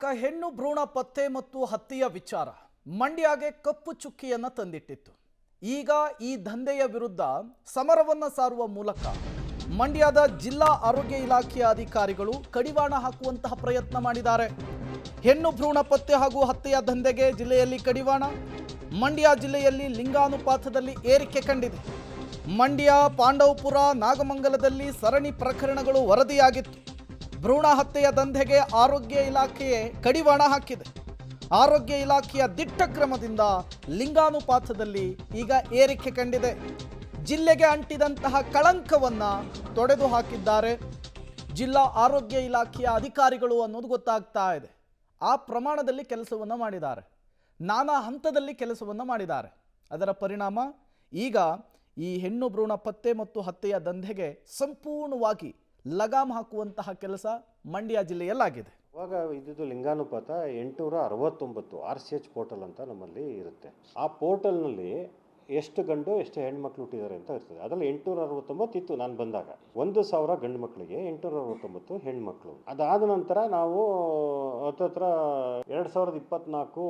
ಹೆಣ್ಣು ಭ್ರೂಣ ಪತ್ತೆ ಮತ್ತು ಹತ್ಯೆಯ ವಿಚಾರ ಮಂಡ್ಯಗೆ ಕಪ್ಪು ಚುಕ್ಕಿಯನ್ನ ತಂದಿಟ್ಟಿತ್ತು. ಈಗ ಈ ದಂಧೆಯ ವಿರುದ್ಧ ಸಮರವನ್ನ ಸಾರುವ ಮೂಲಕ ಮಂಡ್ಯದ ಜಿಲ್ಲಾ ಆರೋಗ್ಯ ಇಲಾಖೆಯ ಅಧಿಕಾರಿಗಳು ಕಡಿವಾಣ ಹಾಕುವಂತಹ ಪ್ರಯತ್ನ ಮಾಡಿದ್ದಾರೆ. ಹೆಣ್ಣು ಭ್ರೂಣ ಪತ್ತೆ ಹಾಗೂ ಹತ್ಯೆಯ ದಂಧೆಗೆ ಜಿಲ್ಲೆಯಲ್ಲಿ ಕಡಿವಾಣ. ಮಂಡ್ಯ ಜಿಲ್ಲೆಯಲ್ಲಿ ಲಿಂಗಾನುಪಾತದಲ್ಲಿ ಏರಿಕೆ ಕಂಡಿದೆ. ಮಂಡ್ಯ, ಪಾಂಡವಪುರ, ನಾಗಮಂಗಲದಲ್ಲಿ ಸರಣಿ ಪ್ರಕರಣಗಳು ವರದಿಯಾಗಿತ್ತು. ಭ್ರೂಣ ಹತ್ಯೆಯ ದಂಧೆಗೆ ಆರೋಗ್ಯ ಇಲಾಖೆಯೇ ಕಡಿವಾಣ ಹಾಕಿದೆ. ಆರೋಗ್ಯ ಇಲಾಖೆಯ ದಿಟ್ಟ ಕ್ರಮದಿಂದ ಲಿಂಗಾನುಪಾತದಲ್ಲಿ ಈಗ ಏರಿಕೆ ಕಂಡಿದೆ. ಜಿಲ್ಲೆಗೆ ಅಂಟಿದಂತಹ ಕಳಂಕವನ್ನ ತೊಡೆದು ಹಾಕಿದ್ದಾರೆ ಜಿಲ್ಲಾ ಆರೋಗ್ಯ ಇಲಾಖೆಯ ಅಧಿಕಾರಿಗಳು ಅನ್ನೋದು ಗೊತ್ತಾಗ್ತಾ ಇದೆ. ಆ ಪ್ರಮಾಣದಲ್ಲಿ ಕೆಲಸವನ್ನ ಮಾಡಿದ್ದಾರೆ, ನಾನಾ ಹಂತದಲ್ಲಿ ಕೆಲಸವನ್ನ ಮಾಡಿದ್ದಾರೆ. ಅದರ ಪರಿಣಾಮ ಈಗ ಈ ಹೆಣ್ಣು ಭ್ರೂಣ ಪತ್ತೆ ಮತ್ತು ಹತ್ಯೆಯ ದಂಧೆಗೆ ಸಂಪೂರ್ಣವಾಗಿ ಲಗಾಮ್ ಹಾಕುವಂತಹ ಕೆಲಸ ಮಂಡ್ಯ ಜಿಲ್ಲೆಯಲ್ಲಾಗಿದೆ. ಇವಾಗ ಇದ್ದು ಲಿಂಗಾನುಪಾತ 869 RCH ಪೋರ್ಟಲ್ ಅಂತ ನಮ್ಮಲ್ಲಿ ಇರುತ್ತೆ. ಆ ಪೋರ್ಟಲ್ನಲ್ಲಿ ಎಷ್ಟು ಗಂಡು ಎಷ್ಟು ಹೆಣ್ಮಕ್ಳು ಹುಟ್ಟಿದ್ದಾರೆ ಅಂತ ಇರ್ತದೆ. ಅದರಲ್ಲಿ 869 ಇತ್ತು ನಾನು ಬಂದಾಗ. 1000 ಗಂಡು ಮಕ್ಕಳಿಗೆ 869 ಹೆಣ್ಮಕ್ಳು. ಅದಾದ ನಂತರ ನಾವು ಹತ್ರ 2024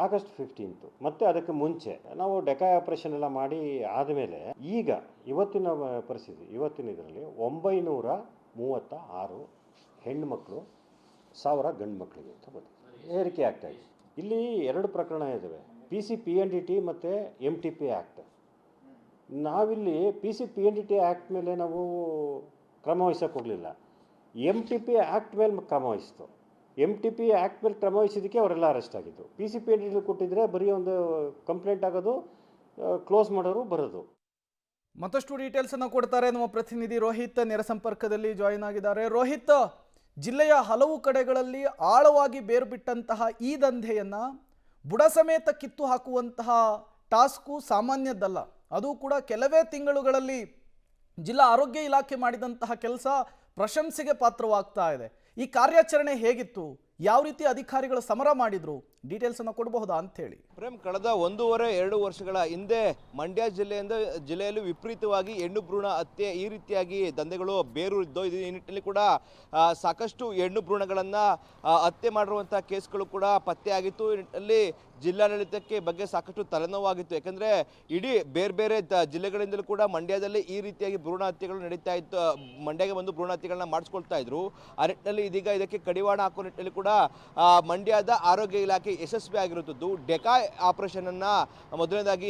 ಆಗಸ್ಟ್ 15 ಮತ್ತೆ ಅದಕ್ಕೆ ಮುಂಚೆ ನಾವು ಡೆಕಾಯ್ ಆಪರೇಷನ್ ಎಲ್ಲ ಮಾಡಿ ಆದಮೇಲೆ ಈಗ ಇವತ್ತಿನ ಪರಿಸ್ಥಿತಿ, ಇವತ್ತಿನ ಇದರಲ್ಲಿ 936 ಹೆಣ್ಮಕ್ಳು 1000 ಗಂಡು ಮಕ್ಕಳಿಗೆ ಅಂತ ಬಂದಿದೆ. ಏರಿಕೆ ಆಗ್ತಾ ಇದೆ. ಇಲ್ಲಿ 2 ಪ್ರಕರಣ ಇದ್ದಾವೆ, PCPNDT ಮತ್ತು MTP ಆ್ಯಕ್ಟ್. ನಾವಿಲ್ಲಿ PCPNDT ಆ್ಯಕ್ಟ್ ಮೇಲೆ ನಾವು ಕ್ರಮ ವಹಿಸೋಕೆ ಹೋಗಲಿಲ್ಲ, MTP ಆ್ಯಕ್ಟ್ ಮೇಲೆ ಕ್ರಮ ವಹಿಸ್ತು. MTP ಆ್ಯಕ್ಟ್ ಮೇಲೆ ಕ್ರಮ ವಹಿಸಿದ್ದಕ್ಕೆ ಅವರೆಲ್ಲ ಅರೆಸ್ಟ್ ಆಗಿದ್ದು. PCPNDT ಕೊಟ್ಟಿದ್ರೆ ಬರೀ ಒಂದು ಕಂಪ್ಲೇಂಟ್ ಆಗೋದು, ಕ್ಲೋಸ್ ಮಾಡೋರು ಬರೋದು. ಮತ್ತಷ್ಟು ಡೀಟೇಲ್ಸ್ ಅನ್ನು ಕೊಡ್ತಾರೆ ನಮ್ಮ ಪ್ರತಿನಿಧಿ ರೋಹಿತ್, ನೇರ ಸಂಪರ್ಕದಲ್ಲಿ ಜಾಯಿನ್ ಆಗಿದ್ದಾರೆ. ರೋಹಿತ್, ಜಿಲ್ಲೆಯ ಹಲವು ಕಡೆಗಳಲ್ಲಿ ಆಳವಾಗಿ ಬೇರು ಬಿಟ್ಟಂತಹ ಈ ದಂಧೆಯನ್ನ ಬುಡ ಸಮೇತ ಕಿತ್ತು ಹಾಕುವಂತಹ ಟಾಸ್ಕು ಸಾಮಾನ್ಯದ್ದಲ್ಲ. ಅದು ಕೂಡ ಕೆಲವೇ ತಿಂಗಳುಗಳಲ್ಲಿ ಜಿಲ್ಲಾ ಆರೋಗ್ಯ ಇಲಾಖೆ ಮಾಡಿದಂತಹ ಕೆಲಸ ಪ್ರಶಂಸೆಗೆ ಪಾತ್ರವಾಗ್ತಾ ಇದೆ. ಈ ಕಾರ್ಯಾಚರಣೆ ಹೇಗಿತ್ತು? ಯಾವ ರೀತಿ ಅಧಿಕಾರಿಗಳು ಸಮರ ಮಾಡಿದ್ರು? ಡೀಟೇಲ್ಸ್ ಅನ್ನು ಕೊಡಬಹುದಾ ಅಂತ ಹೇಳಿ. ಪ್ರೇಮ್, ಕಳೆದ 1.5-2 ವರ್ಷಗಳ ಹಿಂದೆ ಮಂಡ್ಯ ಜಿಲ್ಲೆಯಲ್ಲಿ ವಿಪರೀತವಾಗಿ ಹೆಣ್ಣು ಭ್ರೂಣ ಹತ್ಯೆ ಈ ರೀತಿಯಾಗಿ ದಂಧೆಗಳು ಬೇರೂರಿದ್ದು. ಈ ನಿಟ್ಟಿನಲ್ಲಿ ಕೂಡ ಸಾಕಷ್ಟು ಹೆಣ್ಣು ಭ್ರೂಣಗಳನ್ನು ಹತ್ಯೆ ಮಾಡಿರುವಂಥ ಕೇಸ್ಗಳು ಕೂಡ ಪತ್ತೆಯಾಗಿತ್ತು. ಈ ನಿಟ್ಟಿನಲ್ಲಿ ಜಿಲ್ಲಾಡಳಿತಕ್ಕೆ ಬಗ್ಗೆ ಸಾಕಷ್ಟು ತಲೆನೋವಾಗಿತ್ತು. ಯಾಕಂದರೆ ಇಡೀ ಬೇರೆ ಬೇರೆ ಜಿಲ್ಲೆಗಳಿಂದಲೂ ಕೂಡ ಮಂಡ್ಯದಲ್ಲಿ ಈ ರೀತಿಯಾಗಿ ಭ್ರೂಣ ಹತ್ಯೆಗಳು ನಡೀತಾ ಇತ್ತು. ಮಂಡ್ಯಗೆ ಬಂದು ಭ್ರೂಣ ಹತ್ಯೆಗಳನ್ನ ಮಾಡಿಸ್ಕೊಳ್ತಾ ಇದ್ರು. ಆ ನಿಟ್ಟಿನಲ್ಲಿ ಇದೀಗ ಇದಕ್ಕೆ ಕಡಿವಾಣ ಹಾಕೋ ನಿಟ್ಟಿನಲ್ಲಿ ಕೂಡ ಮಂಡ್ಯದ ಆರೋಗ್ಯ ಇಲಾಖೆ ಯಶಸ್ವಿ ಆಗಿರುತ್ತದೆ. ಡೆಕಾಯ್ ಆಪರೇಷನ್ ಅನ್ನ ಮೊದಲನೇದಾಗಿ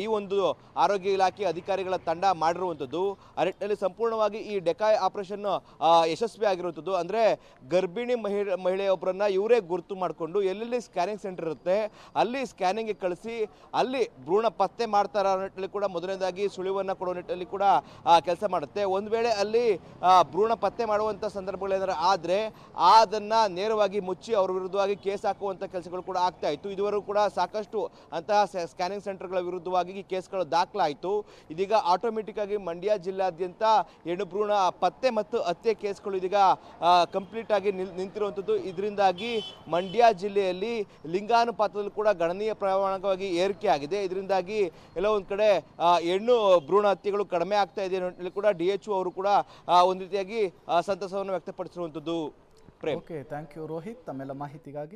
ಈ ಒಂದು ಆರೋಗ್ಯ ಇಲಾಖೆ ಅಧಿಕಾರಿಗಳ ತಂಡ ಮಾಡಿರುವಂಥದ್ದು. ಆ ನಿಟ್ಟಿನಲ್ಲಿ ಸಂಪೂರ್ಣವಾಗಿ ಈ ಡೆಕಾಯ್ ಆಪರೇಷನ್ ಯಶಸ್ವಿ ಆಗಿರುವಂಥದ್ದು. ಅಂದರೆ ಗರ್ಭಿಣಿ ಮಹಿಳೆಯೊಬ್ಬರನ್ನ ಇವರೇ ಗುರುತು ಮಾಡಿಕೊಂಡು ಎಲ್ಲೆಲ್ಲಿ ಸ್ಕ್ಯಾನಿಂಗ್ ಸೆಂಟರ್ ಇರುತ್ತೆ ಅಲ್ಲಿ ಸ್ಕ್ಯಾನಿಂಗ್ಗೆ ಕಳಿಸಿ ಅಲ್ಲಿ ಭ್ರೂಣ ಪತ್ತೆ ಮಾಡ್ತಾರ ನಿಟ್ಟಿನಲ್ಲಿ ಕೂಡ ಮೊದಲನೇದಾಗಿ ಸುಳಿವನ್ನು ಕೊಡುವ ನಿಟ್ಟಿನಲ್ಲಿ ಕೂಡ ಕೆಲಸ ಮಾಡುತ್ತೆ. ಒಂದು ವೇಳೆ ಅಲ್ಲಿ ಭ್ರೂಣ ಪತ್ತೆ ಮಾಡುವಂಥ ಸಂದರ್ಭಗಳೇನಾದ್ರು ಆದರೆ ಅದನ್ನ ನೇರವಾಗಿ ಮುಚ್ಚಿ ಅವರ ವಿರುದ್ಧವಾಗಿ ಕೇಸ್ ಹಾಕುವಂಥ ಕೆಲಸಗಳು ಕೂಡ ಆಗ್ತಾ ಇತ್ತು. ಇದುವರೆಗೂ ಕೂಡ ಸಾಕಷ್ಟು ಅಂತಹ ಸ್ಕ್ಯಾನಿಂಗ್ ಸೆಂಟರ್ಗಳ ವಿರುದ್ಧವಾಗಿ ಕೇಸ್ಗಳು ದಾಖಲಾಯಿತು. ಇದೀಗ ಆಟೋಮೆಟಿಕ್ ಆಗಿ ಮಂಡ್ಯ ಜಿಲ್ಲಾದ್ಯಂತ ಹೆಣ್ಣು ಭ್ರೂಣ ಪತ್ತೆ ಮತ್ತು ಹತ್ಯೆ ಕೇಸ್ಗಳು ಇದೀಗ ಕಂಪ್ಲೀಟ್ ಆಗಿ ನಿಂತಿರುವಂಥದ್ದು. ಇದರಿಂದಾಗಿ ಮಂಡ್ಯ ಜಿಲ್ಲೆಯಲ್ಲಿ ಲಿಂಗಾನುಪಾತದಲ್ಲಿ ಕೂಡ ಗಣನೀಯ ಪ್ರಮಾಣವಾಗಿ ಏರಿಕೆ ಆಗಿದೆ. ಇದರಿಂದಾಗಿ ಎಲ್ಲ ಒಂದು ಕಡೆ ಹೆಣ್ಣು ಭ್ರೂಣ ಹತ್ಯೆಗಳು ಕಡಿಮೆ ಆಗ್ತಾ ಇದೆ ಅನ್ನೋ ಕೂಡ DHO ಅವರು ಕೂಡ ಒಂದು ರೀತಿಯಾಗಿ ಸಂತಸವನ್ನು ವ್ಯಕ್ತಪಡಿಸಿರುವಂಥದ್ದು. ಓಕೆ, ಥ್ಯಾಂಕ್ ಯು ರೋಹಿತ್, ತಮ್ಮೆಲ್ಲ ಮಾಹಿತಿಗಾಗಿ.